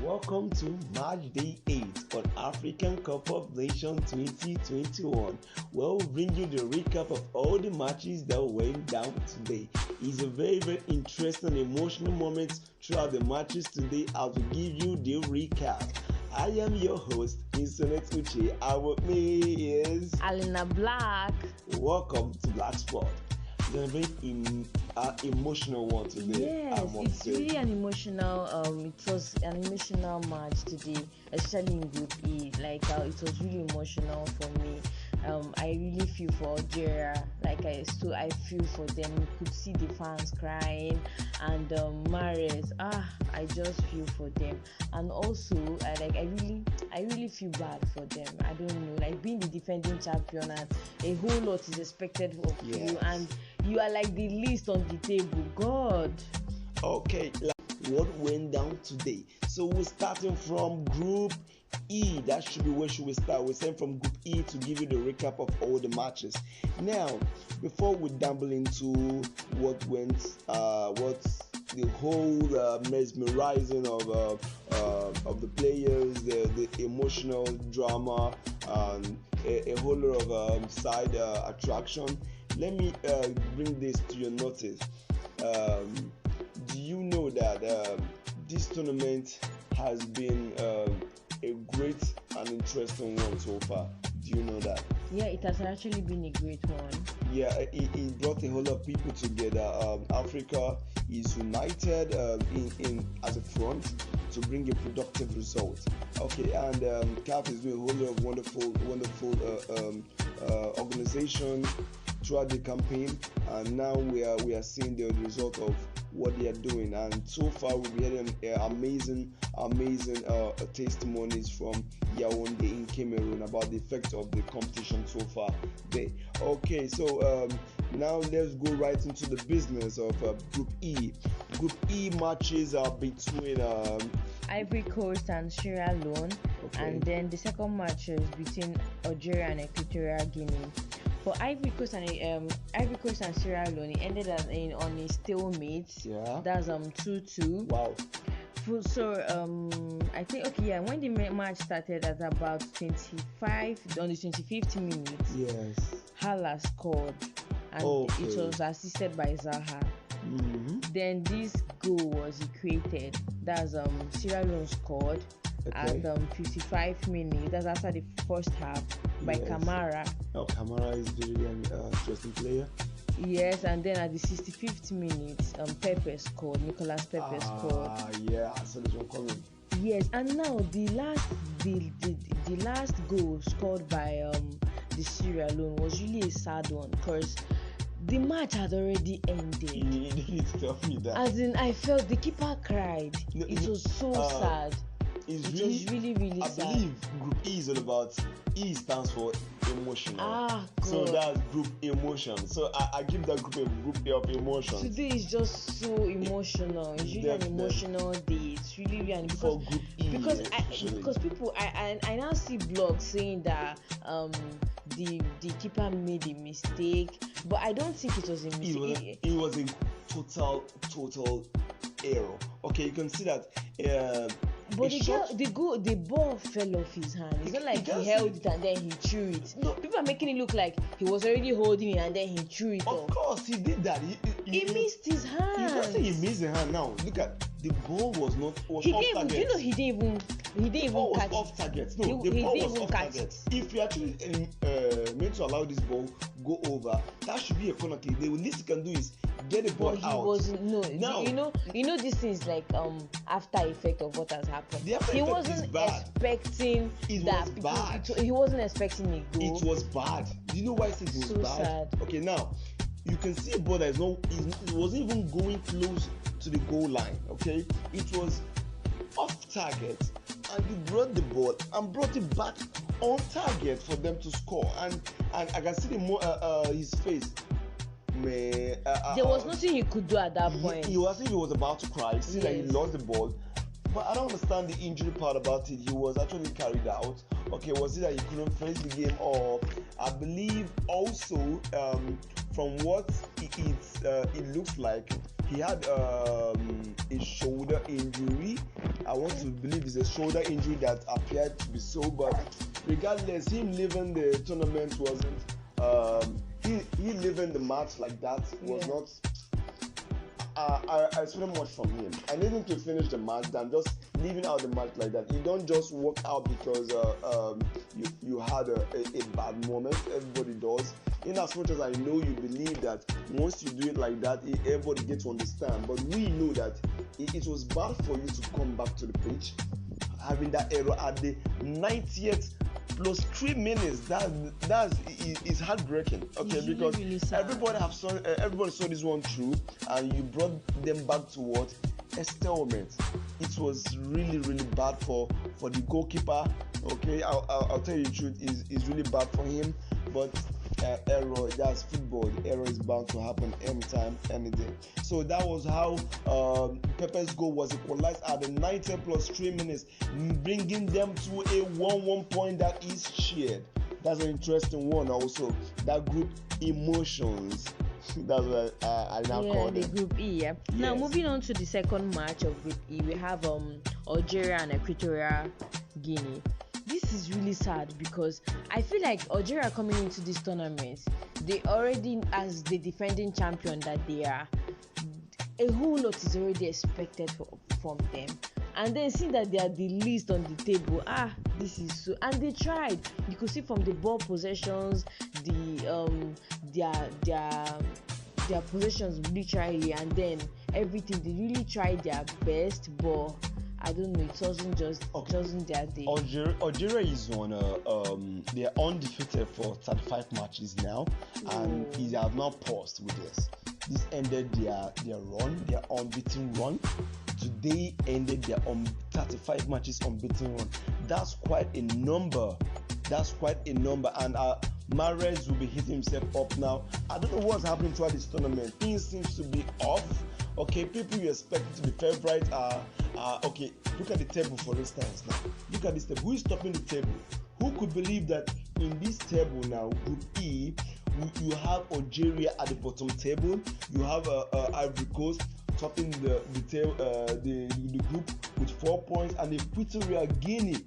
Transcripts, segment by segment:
Welcome to Match Day 8 on African Cup of Nations 2021. We'll bring you the recap of all the matches that went down today. It's a very interesting, emotional moment throughout the matches today as we give you the recap. I am your host, Insonet Uche, and with me is Alina Black. Welcome to Black Sport. It's a very emotional one today. Yes, it's really an emotional. It was an emotional match today, especially in Group E. It was really emotional for me. I really feel for Algeria. I feel for them. You could see the fans crying, and Mahrez. I just feel for them, and also I really feel bad for them. I don't know, being the defending champion, and a whole lot is expected of you, and you are like the least on the table. God. Okay, what went down today? So we're starting from Group E. That should be where should we start. We're starting from Group E to give you the recap of all the matches. Now, before we dabble into what the whole mesmerizing of the players, the emotional drama, and a whole lot of side attraction, let me bring this to your notice. Do you know that this tournament has been a great and interesting one so far? Do you know that? Yeah, it has actually been a great one. Yeah, it brought a whole lot of people together. Africa is united in as a front to bring a productive result. Okay, and CAF is doing a whole lot of wonderful organization throughout the campaign, and now we are seeing the result of what they are doing. And so far we've heard amazing testimonies from Yaoundé in Cameroon about the effect of the competition so far there. Okay, so now let's go right into the business of Group E. Group E matches are between Ivory Coast and Sierra Leone, and then the second match is between Algeria and Equatorial Guinea. For Ivory Coast and Sierra Leone, it ended on a stalemate. Yeah. That's 2-2. Wow. So I think when the match started at about 25 on the 25th minute, yes, Hala scored, and it was assisted by Zaha. Mm-hmm. Then this goal was equated. That's Sierra Leone scored at 55 minutes. That's after the first half by Kamara. Oh, Kamara is really an interesting player. Yes, and then at the 65th minute, Nicolas Pepe scored. Yeah, I saw this one coming. Yes, and now the last goal scored by the Sierra Leone was really a sad one, because the match had already ended. You need to tell me that. As in, I felt the keeper cried. It was so sad. It was really sad. I believe Group E is all about, E stands for emotional. God. So that's group emotion. So I give that group a group of emotions. Today is just so emotional. It's really an emotional day. It's really for Group E. Because people, I now see blogs saying that the keeper made a mistake, but I don't think it was a mistake. It was a total error. Okay, you can see that. But the ball fell off his hand. It's not like he held it and then he threw it. No. People are making it look like he was already holding it and then he threw it off. Of course, he did that. He missed his hand. You can't say he missed the hand now. Look at the ball was off target. You know, he didn't even catch it. Off target. No, the ball was off target. If you actually meant to allow this ball go over, that should be a corner kick. The least you can do is get the ball out. Now, you know this thing's like after effect of what has happened. He wasn't expecting that. He wasn't expecting a goal. It was bad. Do you know why I said it was so bad? Sad. Okay, now you can see a ball that it wasn't even going close to the goal line. Okay, it was off target, and you brought the ball and brought it back on target for them to score. And I can see his face. Man, there was nothing he could do at that point. He was about to cry. See that he lost the ball. But I don't understand the injury part about it. He was actually carried out. Okay, was it that he couldn't finish the game, or I believe also from what it looks like, he had a shoulder injury. I want to believe it's a shoulder injury that appeared to be so, but regardless, him leaving the tournament wasn't. He leaving the match like that was not. I expected much from him. I need him to finish the match than just leaving out the match like that. You don't just walk out because you had a bad moment. Everybody does. In as much as I know you believe that once you do it like that, everybody gets to understand. But we know that it was bad for you to come back to the pitch, having that error at the 90th plus 3 minutes. Is heartbreaking. Okay, it's because really everybody saw this one through, and you brought them back to what? A stalemate. It was really bad for the goalkeeper. Okay, I'll tell you the truth. Is really bad for him, but. Error, that's football. The error is bound to happen anytime, any day. So that was how Pepe's goal was equalized at the 90 plus 3 minutes, bringing them to a 1-1 point that is shared. That's an interesting one also. That group emotions. That's what I now call the them. Group E. Yeah. Yes. Now moving on to the second match of Group E, we have Algeria and Equatorial Guinea. This is really sad because I feel like Algeria coming into this tournament, they already, as the defending champion that they are, a whole lot is already expected from them. And then see that they are the least on the table. This is so. And they tried. You could see from the ball possessions, their possessions literally, and then everything. They really tried their best, but I don't know. It wasn't their day. Algeria is on. They are undefeated for 35 matches now, and they have not paused with this. This ended their run, their unbeaten run. Today ended their 35 matches unbeaten run. That's quite a number. And Mahrez will be hitting himself up now. I don't know what's happening throughout this tournament. Things seems to be off. Okay, people you expect to be favorite are okay. Look at the table for instance now. Look at this table. Who is topping the table? Who could believe that in this table now, Group E, you have Algeria at the bottom table. You have Ivory Coast topping the group with 4 points, and Equatorial Guinea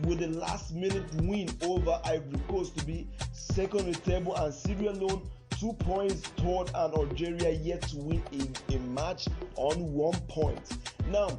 with the last minute win over Ivory Coast to be second on the table, and Sierra Leone 2 points third, and Algeria yet to win a match on 1 point. Now,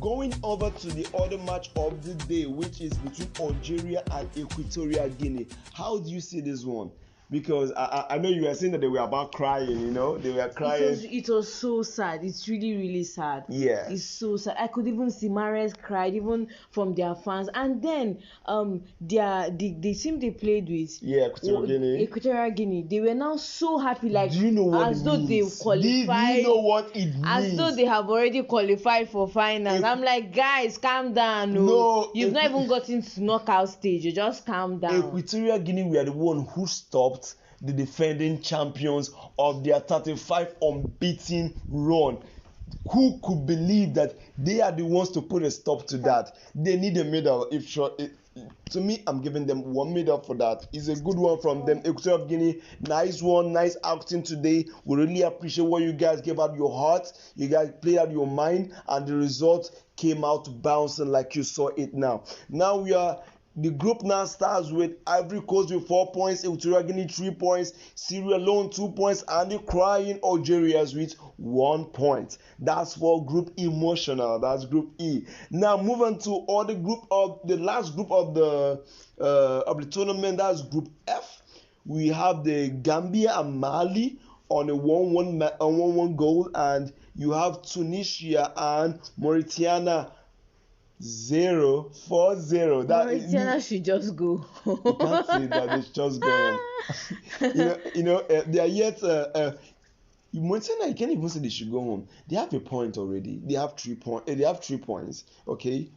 going over to the other match of the day, which is between Algeria and Equatorial Guinea. How do you see this one? Because I know you were saying that they were about crying, they were crying. It was so sad. It's really sad. Yeah. It's so sad. I could even see Mahrez cried, even from their fans. And then the team they played with, Equatorial Guinea, they were now so happy, like, do you know what as it though means? they qualified. Do you know what it means? As though they have already qualified for finals. I'm like, guys, calm down. No, you've not even gotten to knockout stage. You just calm down. Equatorial Guinea were the one who stopped the defending champions of their 35 unbeaten run. Who could believe that they are the ones to put a stop to that? They need a medal. To me, I'm giving them 1 medal for that. It's a good one from them. Equatorial Guinea, nice one, nice outing today. We really appreciate what you guys gave out your heart. You guys played out your mind, and the result came out bouncing like you saw it now. Now the group now starts with Ivory Coast with 4 points, Equatorial Guinea 3 points, Sierra Leone 2 points, and the crying Algeria with 1 point. That's for Group Emotional. That's Group E. Now moving to the last group of the tournament. That's Group F. We have the Gambia and Mali on a 1-1 goal, and you have Tunisia and Mauritania 0-4-0. Mauritania should just go. You can't say that they should just go. They are yet. Mauritania, you can't even say they should go home. They have a point already. They have 3 points. They have 3 points. Okay.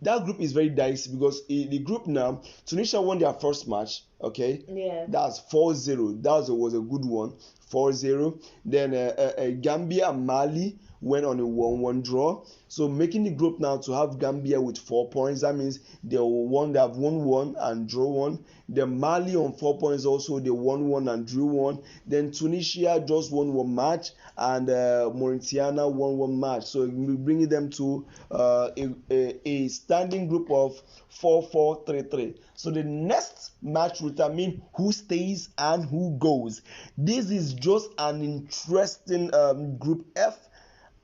That group is very dicey because the group now, Tunisia won their first match. Okay. Yeah. That's 4-0. That was a good one. 4-0. Then Gambia and Mali went on a 1-1 draw. So making the group now to have Gambia with 4 points. That means they have won one and draw one. Then Mali on 4 points also, they won one and drew one. Then Tunisia just won one match, and Mauritania won one match. So we're bringing them to a standing group of 4-4-3-3. So the next match will determine who stays and who goes. This is just an interesting group F.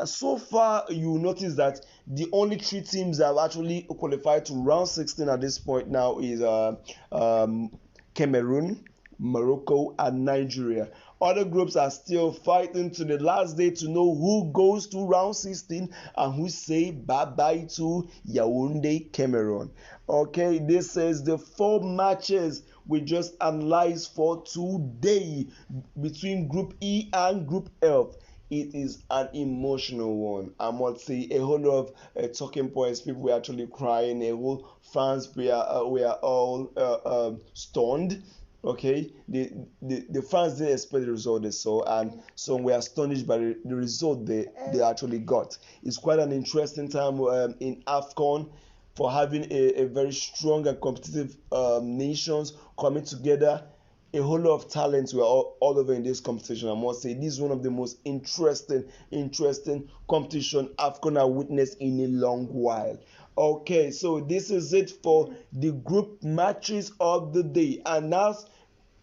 So far, you notice that the only 3 teams that have actually qualified to round 16 at this point now is Cameroon, Morocco, and Nigeria. Other groups are still fighting to the last day to know who goes to round 16 and who say bye-bye to Yaoundé, Cameroon. Okay, this is the 4 matches we just analyzed for today between Group E and Group F. It is an emotional one. I must say, a whole lot of talking points. People were actually crying. A whole fans we are all stunned. Okay, the fans didn't expect the result they saw, and some were astonished by the result they actually got. It's quite an interesting time in Afcon for having a very strong and competitive nations coming together. A whole lot of talents were all over in this competition. I must say, this is one of the most interesting competition Afcon have witnessed in a long while. Okay, so this is it for the group matches of the day, and now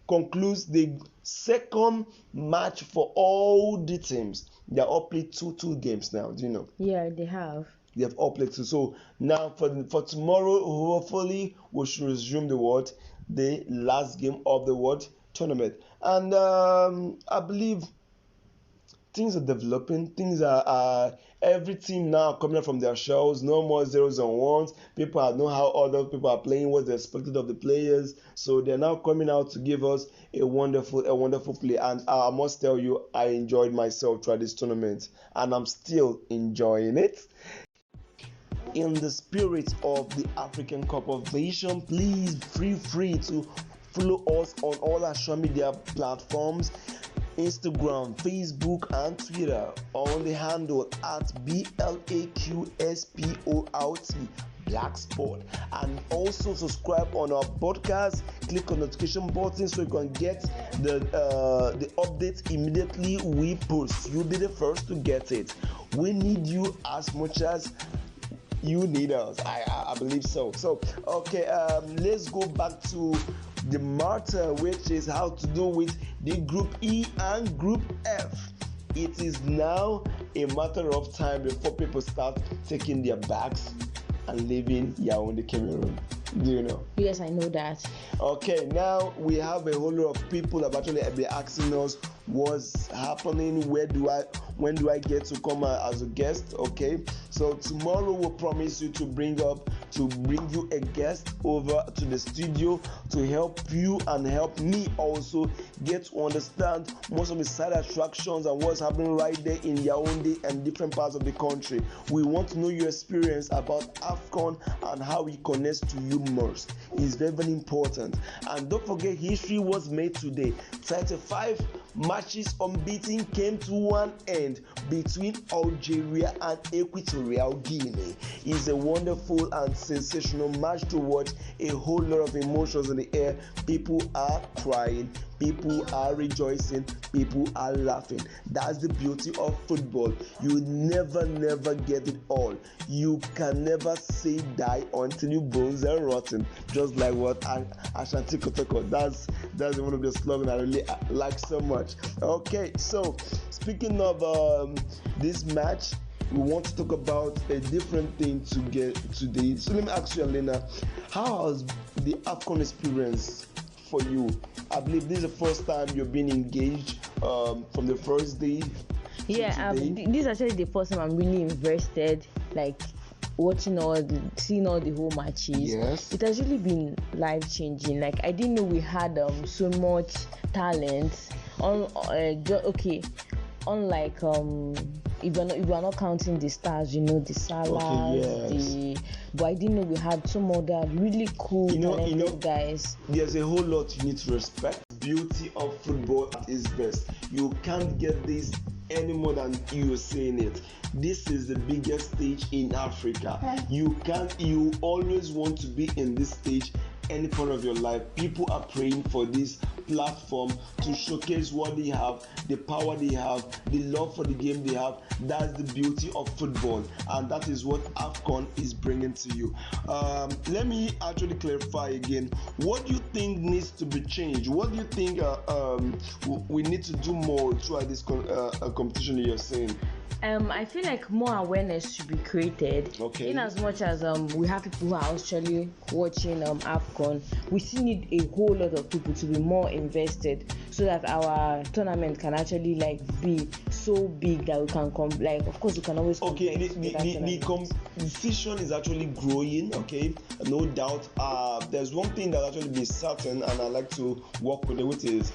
concludes the second match for all the teams. They are all played two games now. Do you know? Yeah, they have. They have all played two. So now for tomorrow, hopefully we should resume the last game of the world tournament. And I believe things are developing. Things are every team now coming up from their shells. No more zeros and ones. People know how other people are playing, what's expected of the players. So they're now coming out to give us a wonderful play. And I must tell you, I enjoyed myself throughout this tournament, and I'm still enjoying it. In the spirit of the African Cup of Nations, please feel free to follow us on all our social media platforms, Instagram, Facebook, and Twitter on the handle at BLAQSPORT Black Sport, and also subscribe on our podcast. Click on the notification button so you can get the updates immediately we post. You'll be the first to get it. We need you as much as you need us. I believe so. So okay, let's go back to the matter, which is how to do with the Group E and Group F. It is now a matter of time before people start taking their bags and leaving Yaoundé, Cameroon. Do you know? Yes, I know that. Okay, now we have a whole lot of people that actually been asking us what's happening, when do I get to come as a guest. Okay, so tomorrow we'll promise you to bring you a guest over to the studio to help you and help me also get to understand most of the side attractions and what's happening right there in Yaoundé and different parts of the country. We want to know your experience about Afcon and how it connects to you most. It's very, very important. And don't forget, history was made today. 35 matches unbeaten came to one end between Algeria and Equatorial Guinea. It's a wonderful and sensational match to watch. A whole lot of emotions in the air. People are crying, people are rejoicing, people are laughing. That's the beauty of football. You never get it all. You can never say die until your bones are rotten, just like what Ashanti Kotoko. That's one of the slogans I really like so much. Okay, so speaking of this match, we want to talk about a different thing to get today. So let me ask you, Elena, how has the Afcon experience for you? I believe this is the first time you've been engaged from the first day. Yeah, this is actually the first time I'm really invested, like seeing all the whole matches. Yes, it has really been life changing. Like I didn't know we had so much talent. Unlike if we're not counting the stars, the Salah, but I didn't know we had some other really cool talented guys. There's a whole lot you need to respect. Beauty of football at its best. You can't get this any more than you saying it. This is the biggest stage in Africa. You always want to be in this stage any point of your life. People are praying for this platform to showcase what they have, the power they have, the love for the game they have. That's the beauty of football, and that is what Afcon is bringing to you. Let me actually clarify again. What do you think needs to be changed? What do you think we need to do more throughout this competition you're saying? I feel like more awareness should be created. Okay. In as much as we have people who are actually watching Afcon, we still need a whole lot of people to be more invested so that our tournament can actually be so big that we can of course we can always okay. The competition is actually growing. Okay, no doubt. There's one thing that actually be certain, and I like to work with it, which is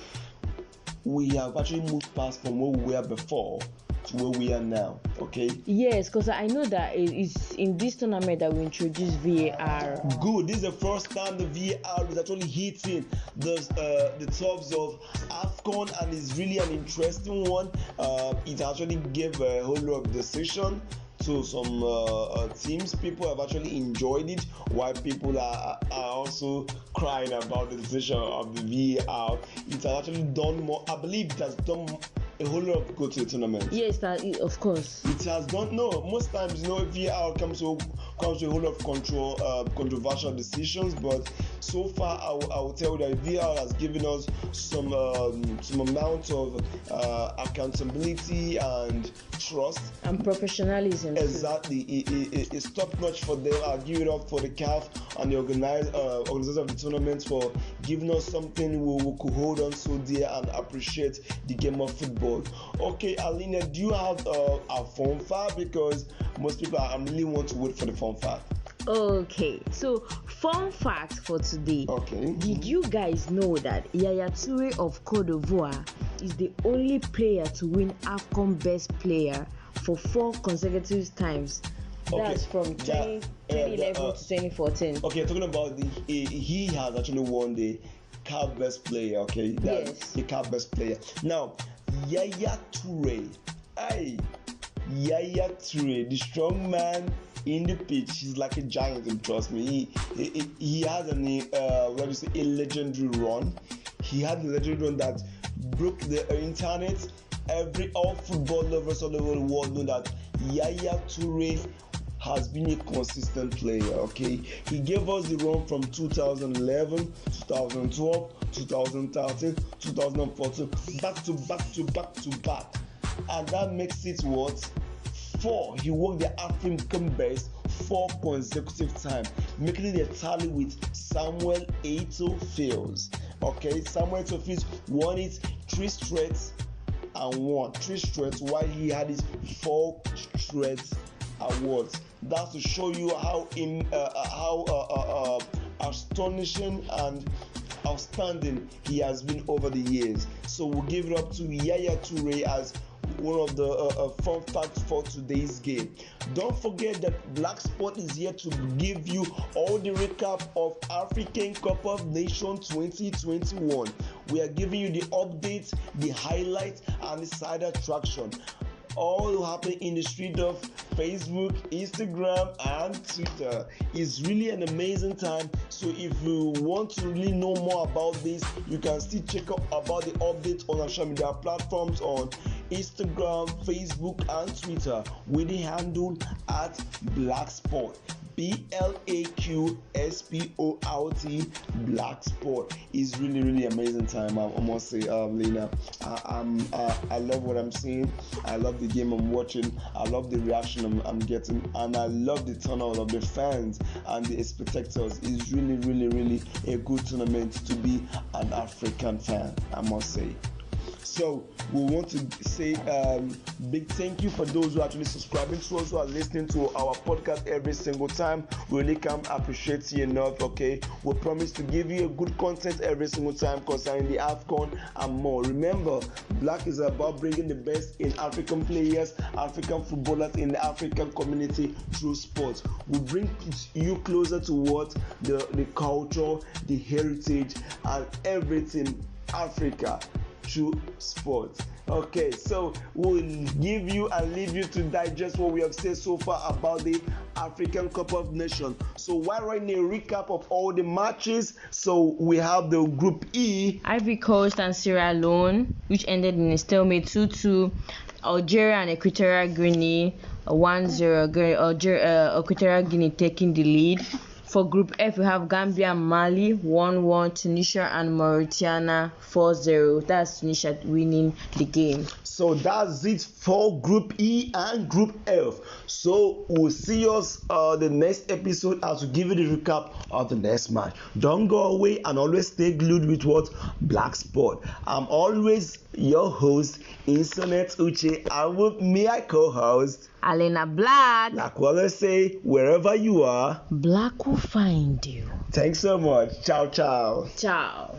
we have actually moved past from where we were before to where we are now. Okay. Yes, because I know that it's in this tournament that we introduced VAR. Good. This is the first time the VAR is actually hitting the tops of Afcon, and it's really an interesting one. It actually gave a whole lot of decision to some teams. People have actually enjoyed it, while people are also crying about the decision of the VAR. It has actually done more. I believe it has done a whole lot of good to the tournament. Yes, of course. It has done. No, most times, VAR comes with a whole lot of controversial decisions, but so far I will tell you that VAR has given us some amount of accountability and trust and professionalism. Exactly. It's top notch for them. I'll give it up for the CAF and the organizers of the tournament for giving us something we could hold on so dear and appreciate the game of football. Okay, Alina, do you have a fun fact? Because most people really want to wait for the fun fact. Okay, so fun fact for today. Okay. Did you guys know that Yaya Toure of Cote d'Ivoire is the only player to win Afcon Best Player for 4 consecutive times? That's from 2011 to 2014. Okay, talking about he has actually won the CAF Best Player. Okay, that's yes, the CAF Best Player. Now, Yaya Toure, Yaya Toure, the strong man in the pitch. He's like a giant, and trust me. He has a legendary run. He had a legendary run that broke the internet. All football lovers all over the world know that Yaya Toure has been a consistent player. Okay, he gave us the run from 2011, 2012, 2013, 2014, back to back, and that makes it what? 4. He won the African Best 4 consecutive times, making it a tally with Samuel Eto'o Fields. Okay, Samuel Eto'o Fields won it 3 straight and won 3 straight, while he had his 4 straight awards. That's to show you how astonishing and outstanding he has been over the years. So we'll give it up to Yaya Toure as one of the fun facts for today's game. Don't forget that Black Sport is here to give you all the recap of African Cup of Nations 2021. We are giving you the updates, the highlights, and the side attraction. All happen in the street of Facebook, Instagram, and Twitter. It's really an amazing time. So if you want to really know more about this, you can still check out about the updates on our social media platforms on Instagram, Facebook, and Twitter with the handle at Blacksport. BLAQSPORT Black Sport. Is really amazing time. I must say, Lena, I love what I'm seeing. I love the game I'm watching. I love the reaction I'm getting, and I love the turnout of the fans and the spectators. It's really a good tournament to be an African fan, I must say. So we want to say big thank you for those who are actually subscribing to us, who are listening to our podcast every single time. We really can't appreciate you enough. Okay, we promise to give you a good content every single time concerning the Afcon and more. Remember, Black is about bringing the best in African players, African footballers in the African community through sports. We bring you closer to what the culture, the heritage, and everything Africa through sports. Okay, so we'll give you and leave you to digest what we have said so far about the African Cup of Nations. So while writing a recap of all the matches, so we have the Group E. Ivory Coast and Sierra Leone, which ended in a stalemate 2-2. Algeria and Equatorial Guinea 1-0. Equatorial Guinea taking the lead. For Group F, we have Gambia and Mali 1-1, Tunisia and Mauritania 4-0. That's Tunisia winning the game. So that's it for Group E and Group F. So we'll see us the next episode as we give you the recap of the next match. Don't go away and always stay glued with what Black Sport. I'm always your host, Internet Uche, and with me, I co-host Alena Black. Like what I say, wherever you are, Black will find you. Thanks so much. Ciao, ciao. Ciao.